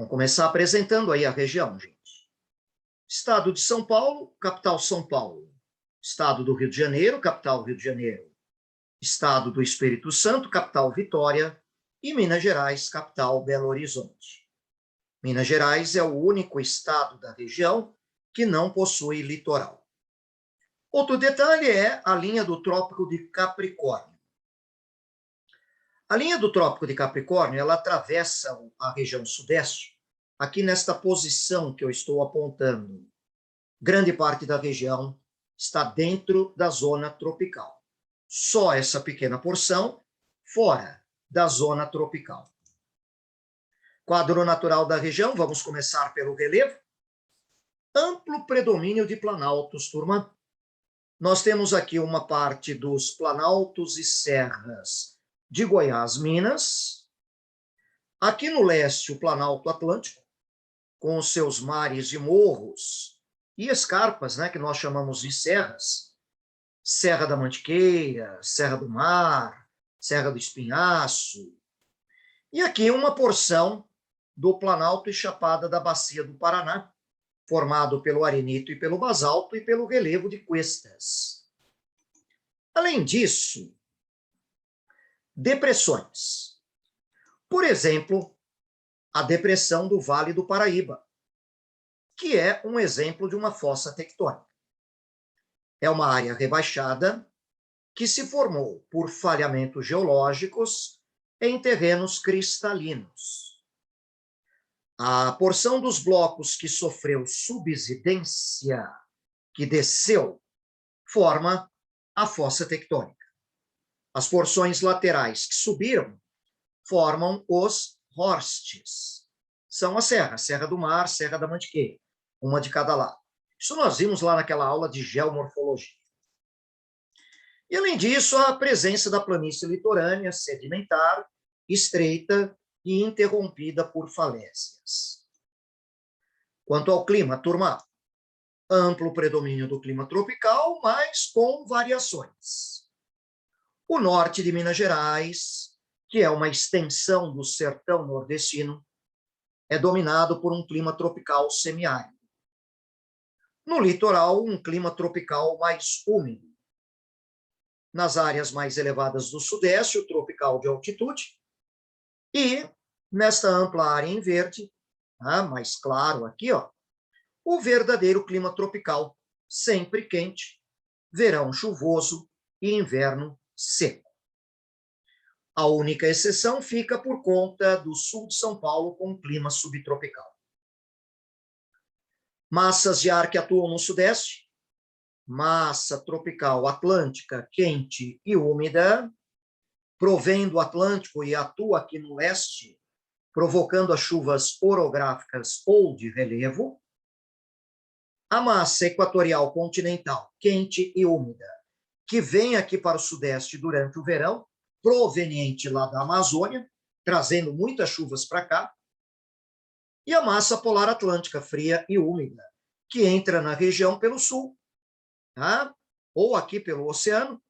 Vamos começar apresentando aí a região, gente. Estado de São Paulo, capital São Paulo. Estado do Rio de Janeiro, capital Rio de Janeiro. Estado do Espírito Santo, capital Vitória. E Minas Gerais, capital Belo Horizonte. Minas Gerais é o único estado da região que não possui litoral. Outro detalhe é a linha do Trópico de Capricórnio. A linha do Trópico de Capricórnio, ela atravessa a região sudeste, aqui nesta posição que eu estou apontando. Grande parte da região está dentro da zona tropical. Só essa pequena porção fora da zona tropical. Quadro natural da região, vamos começar pelo relevo. Amplo predomínio de planaltos, turma. Nós temos aqui uma parte dos planaltos e serras de Goiás, Minas. Aqui no leste, o Planalto Atlântico, com os seus mares e morros e escarpas, né, que nós chamamos de serras. Serra da Mantiqueira, Serra do Mar, Serra do Espinhaço. E aqui uma porção do Planalto e Chapada da Bacia do Paraná, formado pelo arenito e pelo basalto e pelo relevo de cuestas. Além disso, depressões. Por exemplo, a depressão do Vale do Paraíba, que é um exemplo de uma fossa tectônica. É uma área rebaixada que se formou por falhamentos geológicos em terrenos cristalinos. A porção dos blocos que sofreu subsidência, que desceu, forma a fossa tectônica. As porções laterais que subiram formam os horstes. São a Serra do Mar, Serra da Mantiqueira, uma de cada lado. Isso nós vimos lá naquela aula de geomorfologia. E, além disso, a presença da planície litorânea, sedimentar, estreita e interrompida por falésias. Quanto ao clima, turma, amplo predomínio do clima tropical, mas com variações. O norte de Minas Gerais, que é uma extensão do sertão nordestino, é dominado por um clima tropical semiárido. No litoral, um clima tropical mais úmido. Nas áreas mais elevadas do sudeste, o tropical de altitude. E, nesta ampla área em verde, mais claro aqui, ó, o verdadeiro clima tropical, sempre quente, verão chuvoso e inverno seco. A única exceção fica por conta do sul de São Paulo com clima subtropical. Massas de ar que atuam no sudeste, massa tropical atlântica quente e úmida, provém do Atlântico e atua aqui no leste, provocando as chuvas orográficas ou de relevo. A massa equatorial continental quente e úmida, que vem aqui para o sudeste durante o verão, proveniente lá da Amazônia, trazendo muitas chuvas para cá. E a massa polar atlântica fria e úmida, que entra na região pelo sul, ou aqui pelo oceano,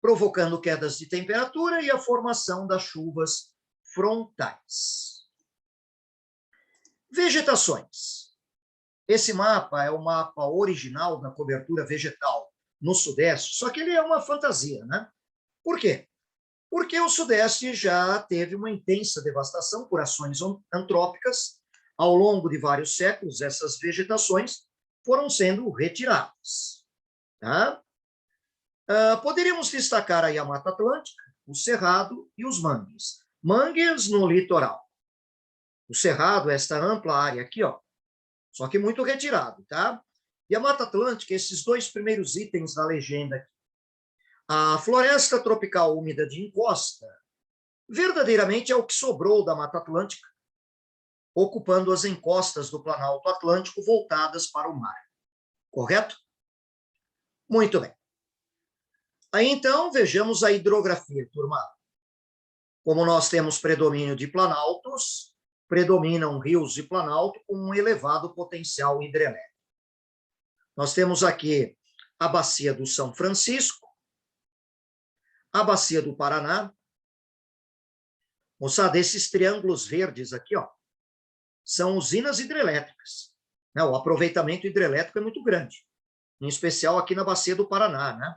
provocando quedas de temperatura e a formação das chuvas frontais. Vegetações. Esse mapa é o mapa original da cobertura vegetal no sudeste, só que ele é uma fantasia, né? Por quê? Porque o sudeste já teve uma intensa devastação por ações antrópicas. Ao longo de vários séculos, essas vegetações foram sendo retiradas. Tá? Poderíamos destacar aí a Mata Atlântica, o Cerrado e os mangues. Mangues no litoral. O Cerrado, esta ampla área aqui, ó, só que muito retirado, tá? E a Mata Atlântica, esses dois primeiros itens da legenda aqui. A floresta tropical úmida de encosta, verdadeiramente é o que sobrou da Mata Atlântica, ocupando as encostas do Planalto Atlântico voltadas para o mar. Correto? Muito bem. Aí, então, vejamos a hidrografia, turma. Como nós temos predomínio de planaltos, predominam rios de planalto com um elevado potencial hidrelétrico. Nós temos aqui a Bacia do São Francisco, a Bacia do Paraná. Moçada, esses triângulos verdes aqui, ó, são usinas hidrelétricas, né? O aproveitamento hidrelétrico é muito grande, em especial aqui na bacia do Paraná, né?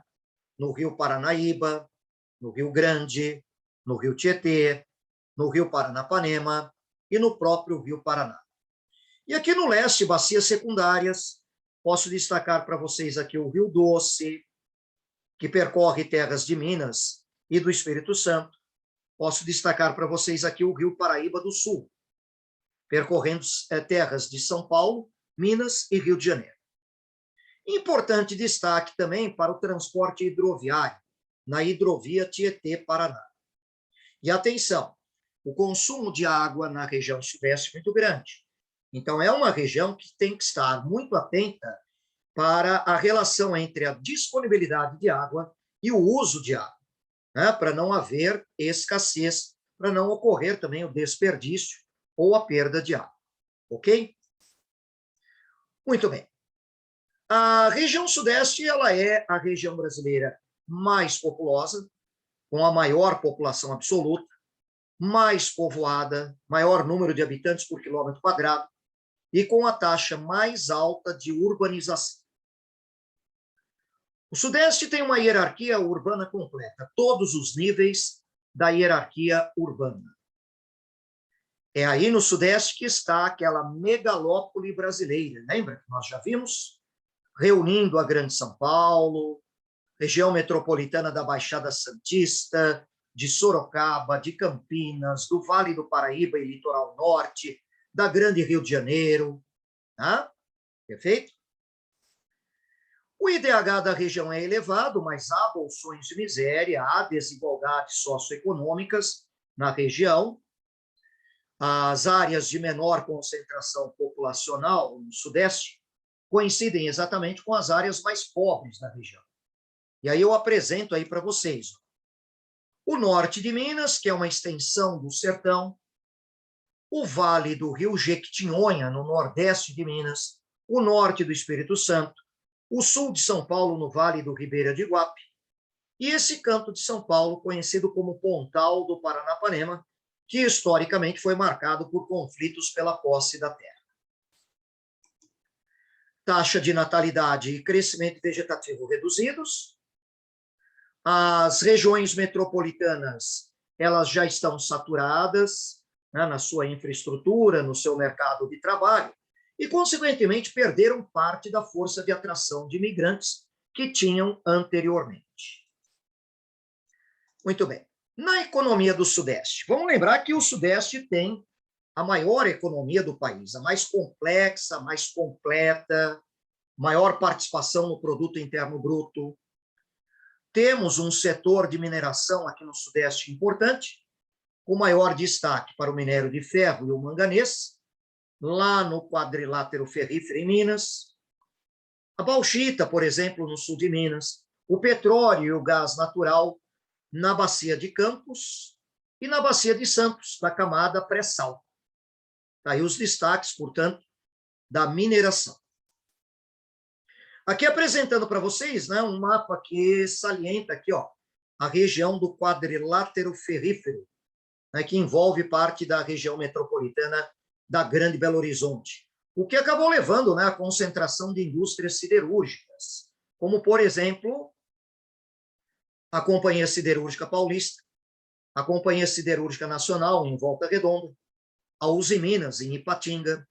No rio Paranaíba, no Rio Grande, no rio Tietê, no rio Paranapanema e no próprio rio Paraná. E aqui no leste, bacias secundárias, posso destacar para vocês aqui o Rio Doce, que percorre terras de Minas e do Espírito Santo. Posso destacar para vocês aqui o Rio Paraíba do Sul, percorrendo terras de São Paulo, Minas e Rio de Janeiro. Importante destaque também para o transporte hidroviário, na hidrovia Tietê-Paraná. E atenção, o consumo de água na região sudeste é muito grande. Então, é uma região que tem que estar muito atenta para a relação entre a disponibilidade de água e o uso de água, né? Para não haver escassez, para não ocorrer também o desperdício ou a perda de água. Ok? Muito bem. A região sudeste ela é a região brasileira mais populosa, com a maior população absoluta, mais povoada, maior número de habitantes por quilômetro quadrado e com a taxa mais alta de urbanização. O Sudeste tem uma hierarquia urbana completa, todos os níveis da hierarquia urbana. É aí no Sudeste que está aquela megalópole brasileira, lembra que nós já vimos? Reunindo a Grande São Paulo, região metropolitana da Baixada Santista, de Sorocaba, de Campinas, do Vale do Paraíba e Litoral Norte, da Grande Rio de Janeiro. Tá? Perfeito? O IDH da região é elevado, mas há bolsões de miséria, há desigualdades socioeconômicas na região. As áreas de menor concentração populacional no Sudeste coincidem exatamente com as áreas mais pobres da região. E aí eu apresento aí para vocês o norte de Minas, que é uma extensão do sertão, o Vale do Rio Jequitinhonha, no nordeste de Minas, o norte do Espírito Santo, o sul de São Paulo, no Vale do Ribeira de Iguape, e esse canto de São Paulo, conhecido como Pontal do Paranapanema, que historicamente foi marcado por conflitos pela posse da terra. Taxa de natalidade e crescimento vegetativo reduzidos. As regiões metropolitanas, elas já estão saturadas, né, na sua infraestrutura, no seu mercado de trabalho, e, consequentemente, perderam parte da força de atração de imigrantes que tinham anteriormente. Muito bem. Na economia do Sudeste, vamos lembrar que o Sudeste tem a maior economia do país, a mais complexa, mais completa, maior participação no produto interno bruto. Temos um setor de mineração aqui no Sudeste importante, com maior destaque para o minério de ferro e o manganês, lá no quadrilátero ferrífero em Minas, a bauxita, por exemplo, no sul de Minas, o petróleo e o gás natural na bacia de Campos e na bacia de Santos, da camada pré-sal. Aí os destaques, portanto, da mineração. Aqui apresentando para vocês, né, um mapa que salienta aqui, ó, a região do quadrilátero ferrífero, né, que envolve parte da região metropolitana da Grande Belo Horizonte, o que acabou levando, né, à concentração de indústrias siderúrgicas, como, por exemplo, a Companhia Siderúrgica Paulista, a Companhia Siderúrgica Nacional, em Volta Redonda, a Usiminas, em Ipatinga,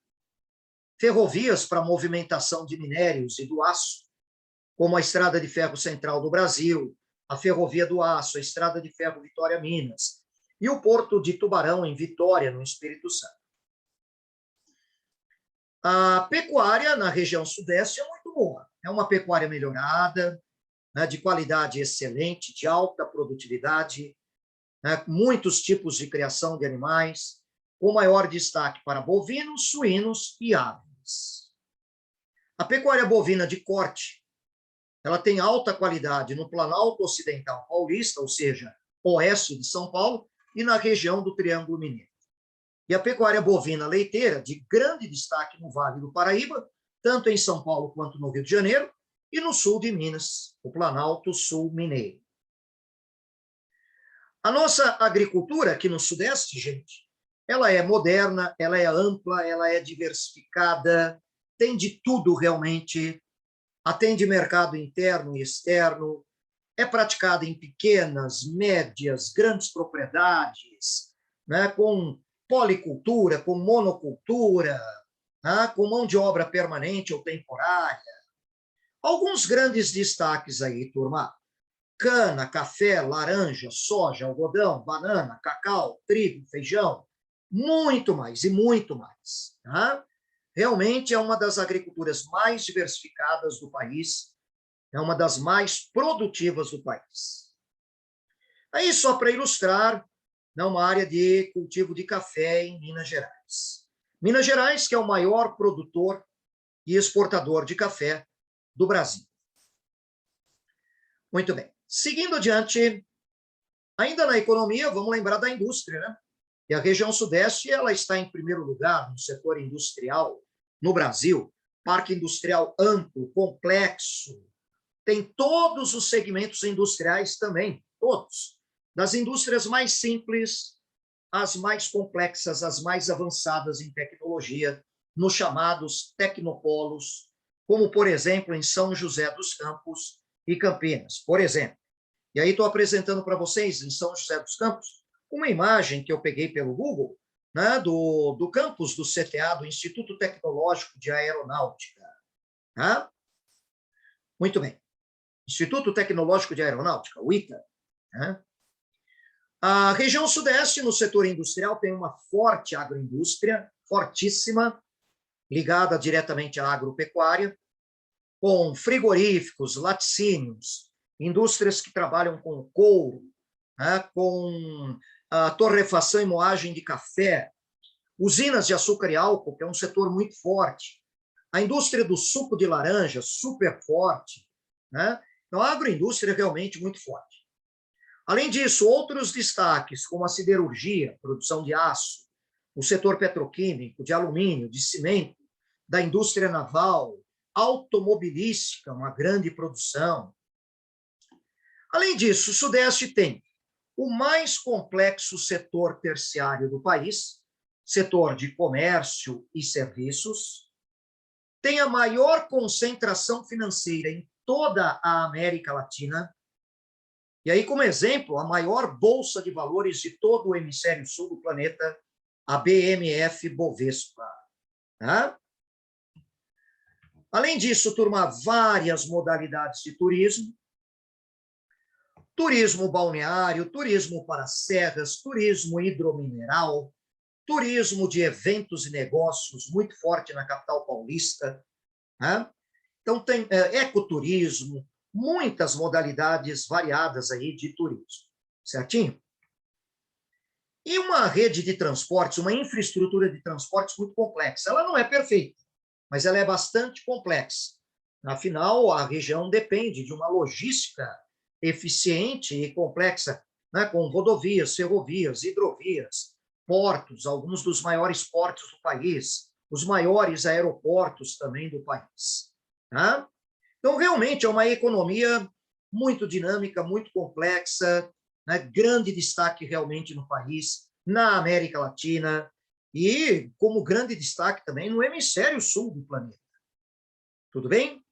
ferrovias para movimentação de minérios e do aço, como a Estrada de Ferro Central do Brasil, a Ferrovia do Aço, a Estrada de Ferro Vitória-Minas, e o Porto de Tubarão, em Vitória, no Espírito Santo. A pecuária na região sudeste é muito boa. É uma pecuária melhorada, né, de qualidade excelente, de alta produtividade, né, muitos tipos de criação de animais, com maior destaque para bovinos, suínos e aves. A pecuária bovina de corte, ela tem alta qualidade no Planalto Ocidental Paulista, ou seja, oeste de São Paulo, e na região do Triângulo Mineiro. E a pecuária bovina leiteira, de grande destaque no Vale do Paraíba, tanto em São Paulo quanto no Rio de Janeiro, e no sul de Minas, o Planalto Sul Mineiro. A nossa agricultura aqui no Sudeste, gente, ela é moderna, ela é ampla, ela é diversificada, tem de tudo realmente, atende mercado interno e externo, é praticada em pequenas, médias, grandes propriedades, né, com policultura, com monocultura, né, com mão de obra permanente ou temporária. Alguns grandes destaques aí, turma: cana, café, laranja, soja, algodão, banana, cacau, trigo, feijão, muito mais e muito mais. Tá? Realmente é uma das agriculturas mais diversificadas do país, é uma das mais produtivas do país. Aí, só para ilustrar, uma área de cultivo de café em Minas Gerais. Minas Gerais, que é o maior produtor e exportador de café do Brasil. Muito bem. Seguindo adiante, ainda na economia, vamos lembrar da indústria, né? E a região sudeste, ela está em primeiro lugar no setor industrial no Brasil. Parque industrial amplo, complexo, tem todos os segmentos industriais também, todos. Das indústrias mais simples às mais complexas, às mais avançadas em tecnologia, nos chamados tecnopolos, como, por exemplo, em São José dos Campos e Campinas, por exemplo. E aí estou apresentando para vocês, em São José dos Campos, uma imagem que eu peguei pelo Google, né, do campus do CTA, do Instituto Tecnológico de Aeronáutica. Tá? Muito bem. Instituto Tecnológico de Aeronáutica, o ITA. Né? A região sudeste, no setor industrial, tem uma forte agroindústria, fortíssima, ligada diretamente à agropecuária, com frigoríficos, laticínios, indústrias que trabalham com couro, né, com a torrefação e moagem de café, usinas de açúcar e álcool, que é um setor muito forte, a indústria do suco de laranja, super forte, né? Então, a agroindústria é realmente muito forte. Além disso, outros destaques, como a siderurgia, produção de aço, o setor petroquímico, de alumínio, de cimento, da indústria naval, automobilística, uma grande produção. Além disso, o Sudeste tem o mais complexo setor terciário do país, setor de comércio e serviços, tem a maior concentração financeira em toda a América Latina. E aí, como exemplo, a maior bolsa de valores de todo o hemisfério sul do planeta, a BMF Bovespa. Tá? Além disso, turma, várias modalidades de turismo. Turismo balneário, turismo para serras, turismo hidromineral, turismo de eventos e negócios, muito forte na capital paulista. Né? Então, tem ecoturismo, muitas modalidades variadas aí de turismo, certinho? E uma rede de transportes, uma infraestrutura de transportes muito complexa. Ela não é perfeita, mas ela é bastante complexa. Afinal, a região depende de uma logística eficiente e complexa, né, com rodovias, ferrovias, hidrovias, portos, alguns dos maiores portos do país, os maiores aeroportos também do país. Tá? Então, realmente, é uma economia muito dinâmica, muito complexa, né? Grande destaque realmente no país, na América Latina e como grande destaque também no hemisfério sul do planeta. Tudo bem?